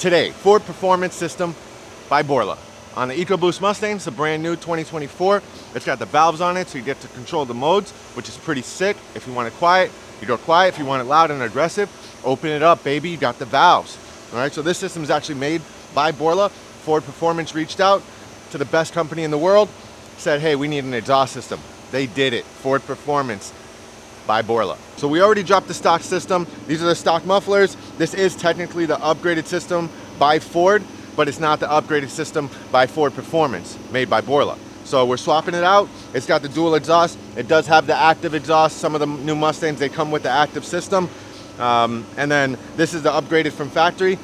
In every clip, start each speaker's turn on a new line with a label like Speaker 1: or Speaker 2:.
Speaker 1: today. Ford Performance System by Borla. On the EcoBoost Mustang, it's a brand new 2024. It's got the valves on it, so you get to control the modes, which is pretty sick. If you want it quiet, you go quiet. If you want it loud and aggressive, open it up, baby. You got the valves. All right, so this system is actually made by Borla. Ford Performance reached out to the best company in the world, said, hey, we need an exhaust system. They did it. Ford Performance by Borla. So we already dropped the stock system. These are the stock mufflers. This is technically the upgraded system by Ford, but it's not the upgraded system by Ford Performance, made by Borla. So we're swapping it out. It's got the dual exhaust. It does have the active exhaust. Some of the new Mustangs, they come with the active system. And then this is the upgraded from factory.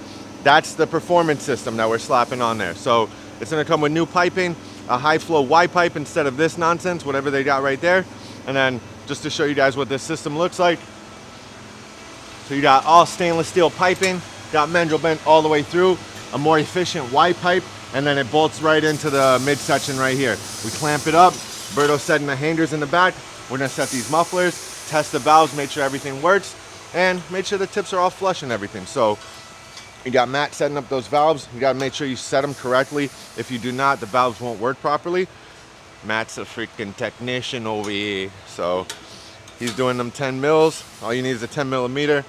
Speaker 1: That's the performance system that we're slapping on there. So it's gonna come with new piping, a high flow Y pipe instead of this nonsense, whatever they got right there. And then just to show you guys what this system looks like. So you got all stainless steel piping, got mandrel bent all the way through, a more efficient Y pipe, and then it bolts right into the midsection right here. We clamp it up. Berto's setting the hangers in the back. We're gonna set these mufflers, test the valves, make sure everything works, and make sure the tips are all flush and everything. So you got Matt setting up those valves. You gotta make sure you set them correctly. If you do not, the valves won't work properly. Matt's a freaking technician over here. So he's doing them 10 mils. All you need is a 10 millimeter.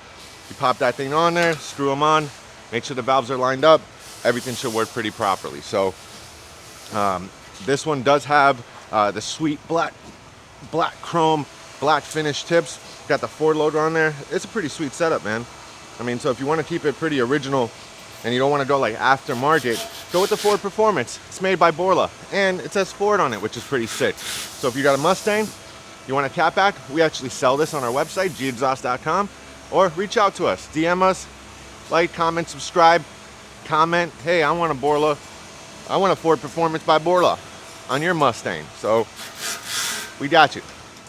Speaker 1: You pop that thing on there, screw them on, make sure the valves are lined up. Everything should work pretty properly. So this one does have the sweet black chrome, black finish tips. Got the Ford logo on there. It's a pretty sweet setup, man. I mean, so if you want to keep it pretty original and you don't want to go like aftermarket, go with the Ford Performance. It's made by Borla and it says Ford on it, which is pretty sick. So if you got a Mustang, you want a catback, we actually sell this on our website, gexhaust.com, or reach out to us, DM us, like, comment, subscribe, comment, hey, I want a Ford Performance by Borla on your Mustang. So we got you.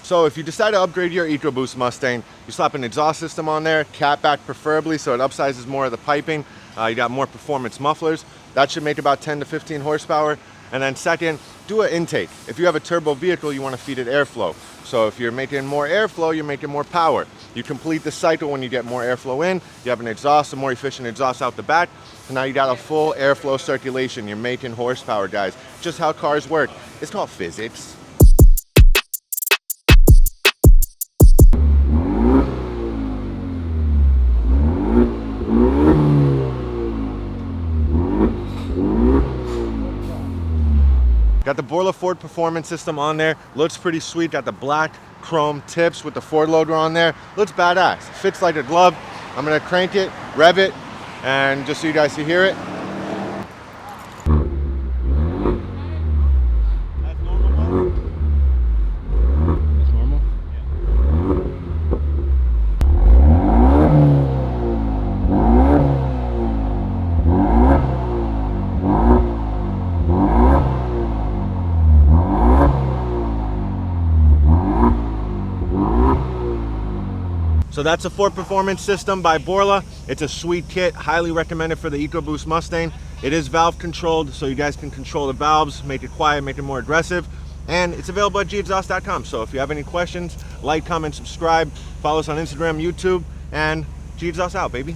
Speaker 1: So if you decide to upgrade your EcoBoost Mustang, you slap an exhaust system on there, catback preferably, so it upsizes more of the piping. You got more performance mufflers. That should make about 10 to 15 horsepower. And then second, do an intake. If you have a turbo vehicle, you want to feed it airflow. So if you're making more airflow, you're making more power. You complete the cycle when you get more airflow in. You have an exhaust, a more efficient exhaust out the back. So now you got a full airflow circulation. You're making horsepower, guys. Just how cars work. It's called physics. Got the Borla Ford Performance System on there. Looks pretty sweet. Got the black chrome tips with the Ford logo on there. Looks badass. Fits like a glove. I'm gonna crank it, rev it, and just so you guys can hear it. That's normal, bro? That's normal? So that's a Ford Performance System by Borla. It's a sweet kit, highly recommended for the EcoBoost Mustang. It is valve controlled, so you guys can control the valves, make it quiet, make it more aggressive. And it's available at gexhaust.com. So if you have any questions, like, comment, subscribe, follow us on Instagram, YouTube, and Gexhaust out, baby.